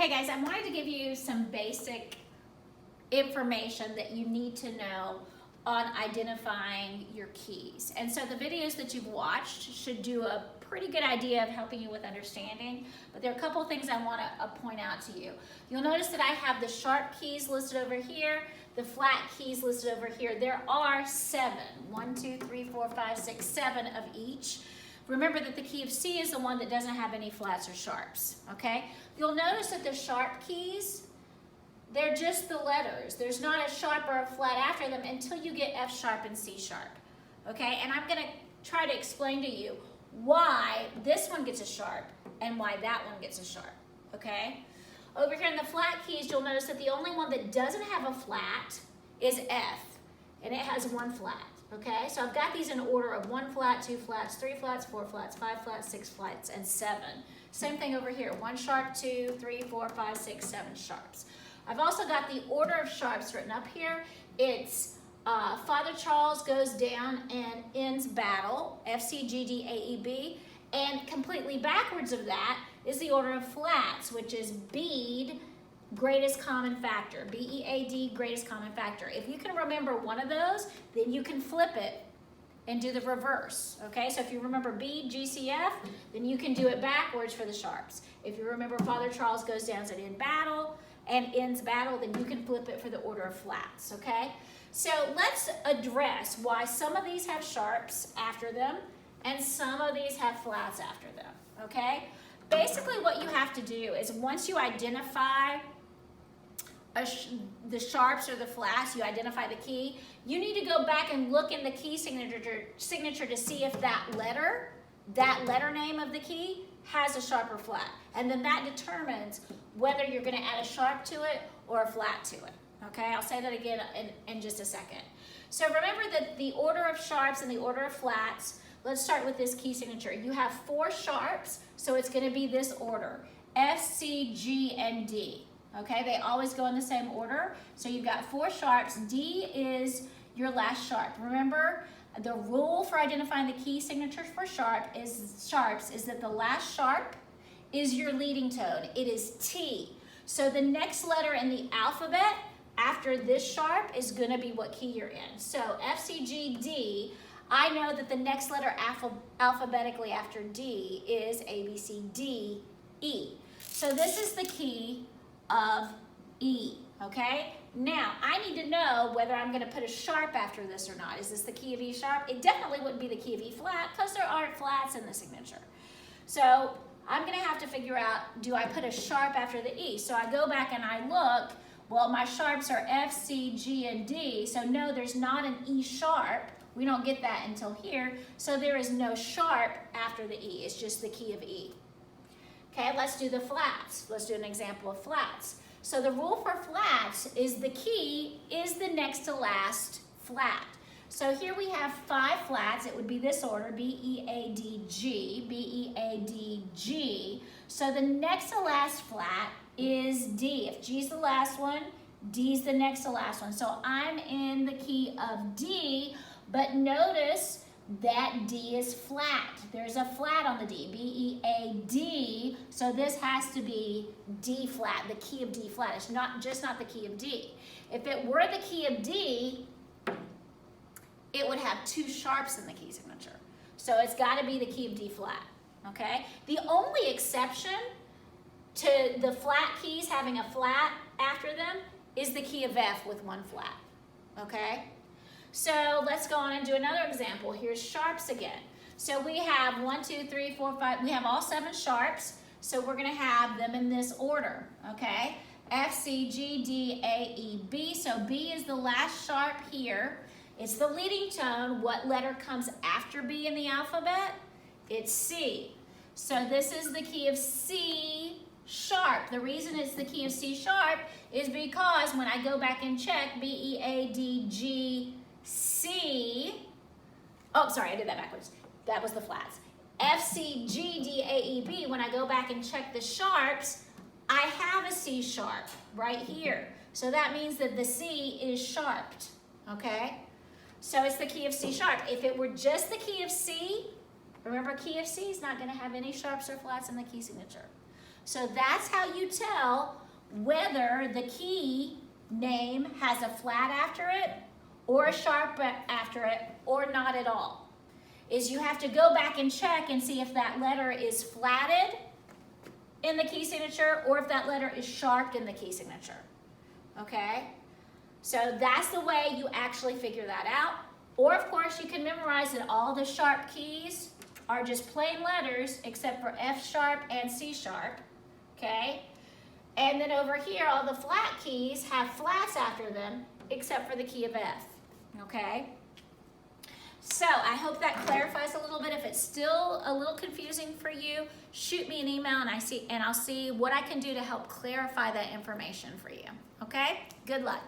Okay guys, I wanted to give you some basic information that you need to know on identifying your keys. And so the videos that you've watched should do a pretty good idea of helping you with understanding, but there are a couple things I want to point out to you. You'll notice that I have the sharp keys listed over here, the flat keys listed over here. There are 7, 1, 2, 3, 4, 5, 6, 7 of each. Remember that the key of C is the one that doesn't have any flats or sharps, okay? You'll notice that the sharp keys, they're just the letters. There's not a sharp or a flat after them until you get F sharp and C sharp, okay? And I'm gonna try to explain to you why this one gets a sharp and why that one gets a sharp, okay? Over here in the flat keys, you'll notice that the only one that doesn't have a flat is F, and it has 1 flat, okay? So I've got these in order of 1 flat, 2 flats, 3 flats, 4 flats, 5 flats, 6 flats, and 7. Same thing over here, 1 sharp, 2, 3, 4, 5, 6, 7 sharps. I've also got the order of sharps written up here. It's Father Charles goes down and ends battle, F, C, G, D, A, E, B, and completely backwards of that is the order of flats, which is bead, greatest common factor, B-E-A-D, greatest common factor. If you can remember one of those, then you can flip it and do the reverse, okay? So if you remember B, G, C, F, then you can do it backwards for the sharps. If you remember Father Charles goes down and ends battle, then you can flip it for the order of flats, okay? So let's address why some of these have sharps after them and some of these have flats after them, okay? Basically what you have to do is once you identify the sharps or the flats, you identify the key, you need to go back and look in the key signature to see if that letter name of the key has a sharp or flat. And then that determines whether you're gonna add a sharp to it or a flat to it. Okay, I'll say that again in just a second. So remember that the order of sharps and the order of flats, let's start with this key signature. You have 4 sharps, so it's gonna be this order, F, C, G, and D. Okay, they always go in the same order. So you've got 4 sharps. D is your last sharp. Remember, the rule for identifying the key signatures for sharps is that the last sharp is your leading tone. It is T. So the next letter in the alphabet after this sharp is gonna be what key you're in. So F, C, G, D, I know that the next letter alphabetically after D is A, B, C, D, E. So this is the key of E, okay? Now, I need to know whether I'm gonna put a sharp after this or not. Is this the key of E sharp? It definitely wouldn't be the key of E flat because there aren't flats in the signature. So I'm gonna have to figure out, do I put a sharp after the E? So I go back and I look, well, my sharps are F, C, G, and D, so no, there's not an E sharp. We don't get that until here, so there is no sharp after the E. It's just the key of E. Okay, let's do the flats. Let's do an example of flats. So the rule for flats is the key is the next to last flat. So here we have 5 flats. It would be this order, B-E-A-D-G, B-E-A-D-G. So the next to last flat is D. If G's the last one, D's the next to last one. So I'm in the key of D, but notice that D is flat. There's a flat on the D, B-E-A-D, so this has to be D flat, the key of D flat. It's not the key of D. If it were the key of D, it would have 2 sharps in the key signature. So it's gotta be the key of D flat, okay? The only exception to the flat keys having a flat after them is the key of F with 1 flat, okay? So let's go on and do another example. Here's sharps again. So we have 1, 2, 3, 4, 5, we have all 7 sharps, so we're gonna have them in this order, okay? F, C, G, D, A, E, B, so B is the last sharp here. It's the leading tone. What letter comes after B in the alphabet? It's C. So this is the key of C sharp. The reason it's the key of C sharp is because when I go back and check B-E-A-D-G-C, oh, sorry, I did that backwards. That was the flats. F, C, G, D, A, E, B, when I go back and check the sharps, I have a C sharp right here. So that means that the C is sharped, okay? So it's the key of C sharp. If it were just the key of C, remember key of C is not gonna have any sharps or flats in the key signature. So that's how you tell whether the key name has a flat after it or a sharp after it or not at all. Is you have to go back and check and see if that letter is flatted in the key signature or if that letter is sharped in the key signature. Okay? So that's the way you actually figure that out. Or of course you can memorize that all the sharp keys are just plain letters except for F sharp and C sharp. Okay? And then over here all the flat keys have flats after them except for the key of F. Okay? So I hope that clarifies a little bit. If it's still a little confusing for you, shoot me an email and I'll see what I can do to help clarify that information for you. Okay? Good luck.